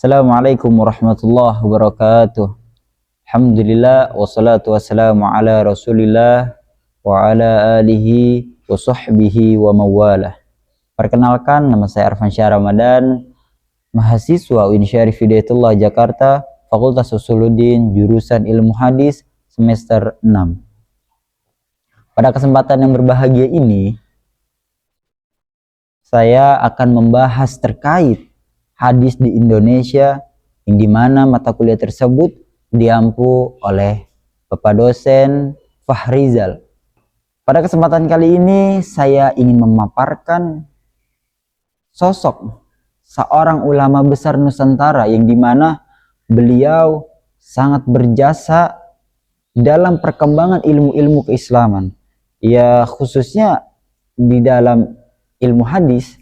Assalamualaikum warahmatullahi wabarakatuh. Alhamdulillah wassalatu wassalamu ala Rasulillah wa ala alihi wa sahbihi wa mawalah. Perkenalkan, nama saya Arfan Syah Ramadan, mahasiswa UIN Syarif Hidayatullah Jakarta, Fakultas Usuluddin, jurusan Ilmu Hadis, semester 6. Pada kesempatan yang berbahagia ini, saya akan membahas terkait hadis di Indonesia, yang dimana mata kuliah tersebut diampu oleh Bapak dosen Fahrizal. Pada kesempatan kali ini saya ingin memaparkan sosok seorang ulama besar Nusantara, yang dimana beliau sangat berjasa dalam perkembangan ilmu-ilmu keislaman, ya khususnya di dalam ilmu hadis.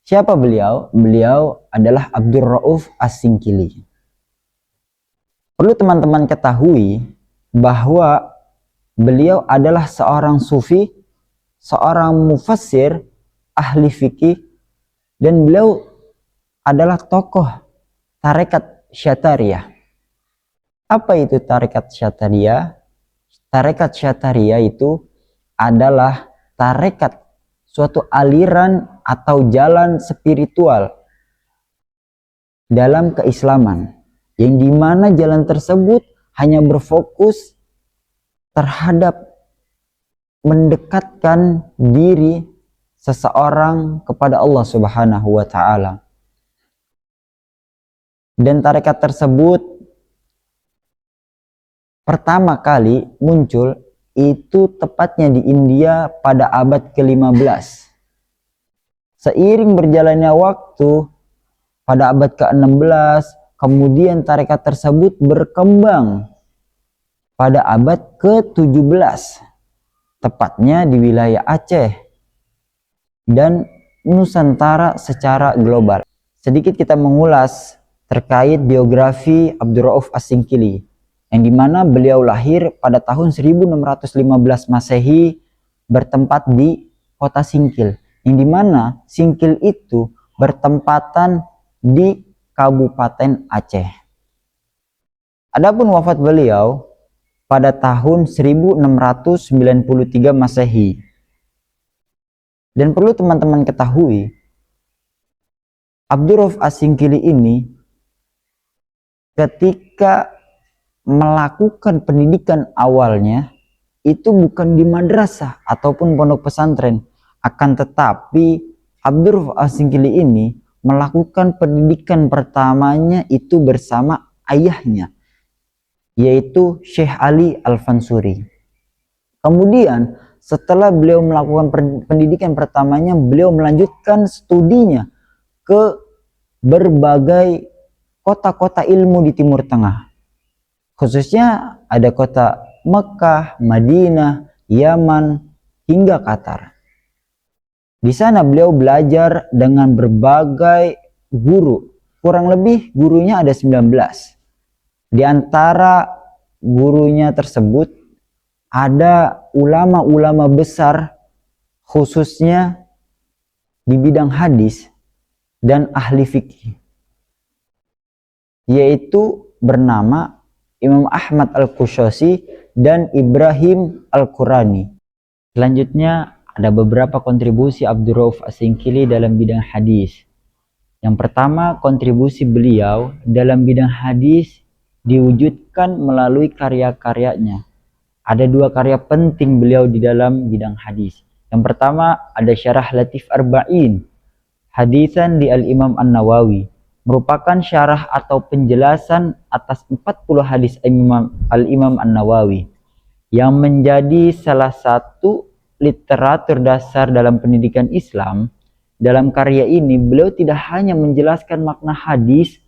Siapa beliau? Beliau adalah Abdur Rauf As-Singkili. Perlu teman-teman ketahui bahwa beliau adalah seorang sufi, seorang mufassir, ahli fikih, dan beliau adalah tokoh tarekat Syatariyah. Apa itu tarekat Syatariyah? Tarekat Syatariyah itu adalah tarekat, suatu aliran atau jalan spiritual dalam keislaman, yang dimana jalan tersebut hanya berfokus terhadap mendekatkan diri seseorang kepada Allah Subhanahu wa Ta'ala. Dan tarekat tersebut pertama kali muncul itu tepatnya di India pada abad ke-15. Seiring berjalannya waktu, pada abad ke-16, kemudian tarekat tersebut berkembang pada abad ke-17, tepatnya di wilayah Aceh dan Nusantara secara global. Sedikit kita mengulas terkait biografi Abdur Rauf As-Singkili, yang dimana beliau lahir pada tahun 1615 Masehi, bertempat di kota Singkil, yang dimana Singkil itu bertempatan di Kabupaten Aceh. Adapun wafat beliau pada tahun 1693 Masehi. Dan perlu teman-teman ketahui, Abdur Rauf As-Singkili ini ketika melakukan pendidikan awalnya itu bukan di madrasah ataupun pondok pesantren, akan tetapi Abdur Rauf As-Singkili ini melakukan pendidikan pertamanya itu bersama ayahnya, yaitu Syekh Ali Al-Fansuri. Kemudian setelah beliau melakukan pendidikan pertamanya, beliau melanjutkan studinya ke berbagai kota-kota ilmu di Timur Tengah. Khususnya ada kota Mekah, Madinah, Yaman, hingga Qatar. Di sana beliau belajar dengan berbagai guru. Kurang lebih gurunya ada 19. Di antara gurunya tersebut ada ulama-ulama besar, khususnya di bidang hadis dan ahli fikih, yaitu bernama Imam Ahmad Al-Qushasi dan Ibrahim Al-Qurani. Selanjutnya ada beberapa kontribusi Abdur Rauf As-Singkili dalam bidang hadis. Yang pertama, kontribusi beliau dalam bidang hadis diwujudkan melalui karya-karyanya. Ada dua karya penting beliau di dalam bidang hadis. Yang pertama ada Syarah Latif Arba'in Hadisan di Al-Imam An-Nawawi, merupakan syarah atau penjelasan atas 40 hadis Al-Imam An-Nawawi, yang menjadi salah satu literatur dasar dalam pendidikan Islam. Dalam karya ini beliau tidak hanya menjelaskan makna hadis,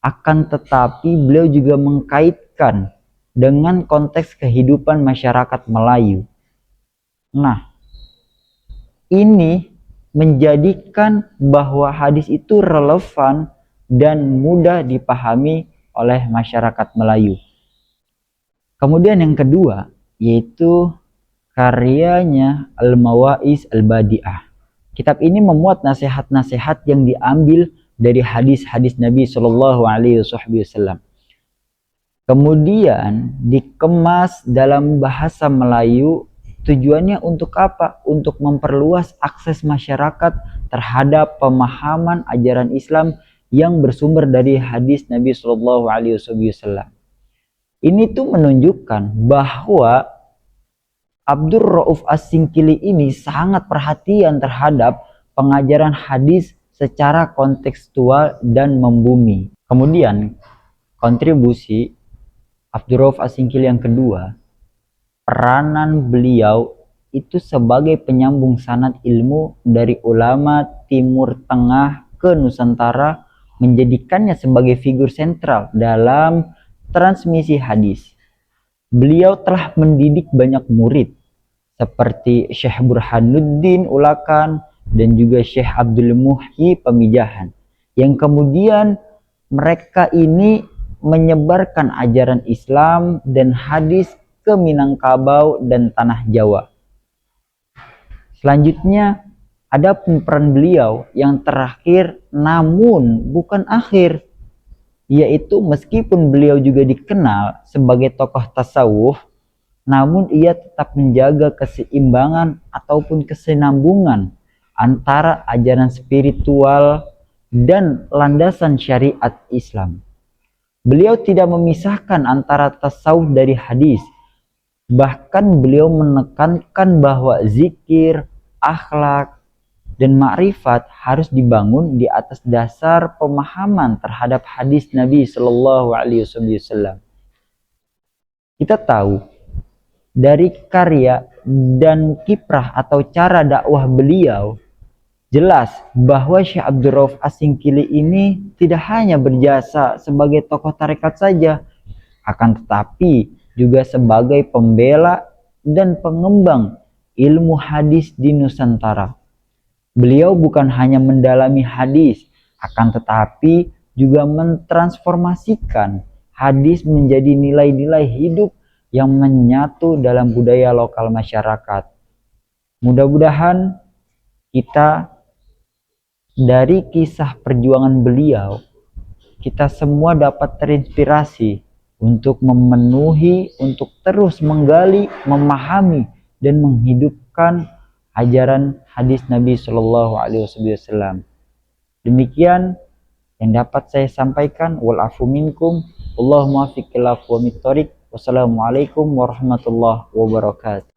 akan tetapi beliau juga mengkaitkan dengan konteks kehidupan masyarakat Melayu. Nah, ini menjadikan bahwa hadis itu relevan dan mudah dipahami oleh masyarakat Melayu. Kemudian yang kedua, yaitu karyanya Al-Mawaiz Al-Badi'ah. Kitab ini memuat nasihat-nasihat yang diambil dari hadis-hadis Nabi Shallallahu Alaihi Wasallam. Kemudian dikemas dalam bahasa Melayu. Tujuannya untuk apa? Untuk memperluas akses masyarakat terhadap pemahaman ajaran Islam yang bersumber dari hadis Nabi Shallallahu Alaihi Wasallam. Ini tuh menunjukkan bahwa Abdur Rauf As-Singkili ini sangat perhatian terhadap pengajaran hadis secara kontekstual dan membumi. Kemudian kontribusi Abdur Rauf As-Singkili yang kedua, peranan beliau itu sebagai penyambung sanad ilmu dari ulama Timur Tengah ke Nusantara, menjadikannya sebagai figur sentral dalam transmisi hadis. Beliau telah mendidik banyak murid seperti Syekh Burhanuddin Ulakan dan juga Syekh Abdul Muhyi Pamijahan, yang kemudian mereka ini menyebarkan ajaran Islam dan hadis ke Minangkabau dan tanah Jawa. Selanjutnya ada peran beliau yang terakhir namun bukan akhir, yaitu meskipun beliau juga dikenal sebagai tokoh tasawuf, namun ia tetap menjaga keseimbangan ataupun kesinambungan antara ajaran spiritual dan landasan syariat Islam. Beliau tidak memisahkan antara tasawuf dari hadis. Bahkan beliau menekankan bahwa zikir, akhlak, dan makrifat harus dibangun di atas dasar pemahaman terhadap hadis Nabi Shallallahu Alaihi Wasallam. Kita tahu dari karya dan kiprah atau cara dakwah beliau, jelas bahwa Syekh Abdur Rauf As-Singkili ini tidak hanya berjasa sebagai tokoh tarekat saja, akan tetapi juga sebagai pembela dan pengembang ilmu hadis di Nusantara. Beliau bukan hanya mendalami hadis, akan tetapi juga mentransformasikan hadis menjadi nilai-nilai hidup yang menyatu dalam budaya lokal masyarakat. Mudah-mudahan kita dari kisah perjuangan beliau, kita semua dapat terinspirasi untuk memenuhi, untuk terus menggali, memahami, dan menghidupkan ajaran hadis Nabi Shallallahu Alaihi Wasallam. Demikian yang dapat saya sampaikan. Wal afu minkum. Allahumma fiqil afwa mitorik. Wassalamualaikum warahmatullahi wabarakatuh.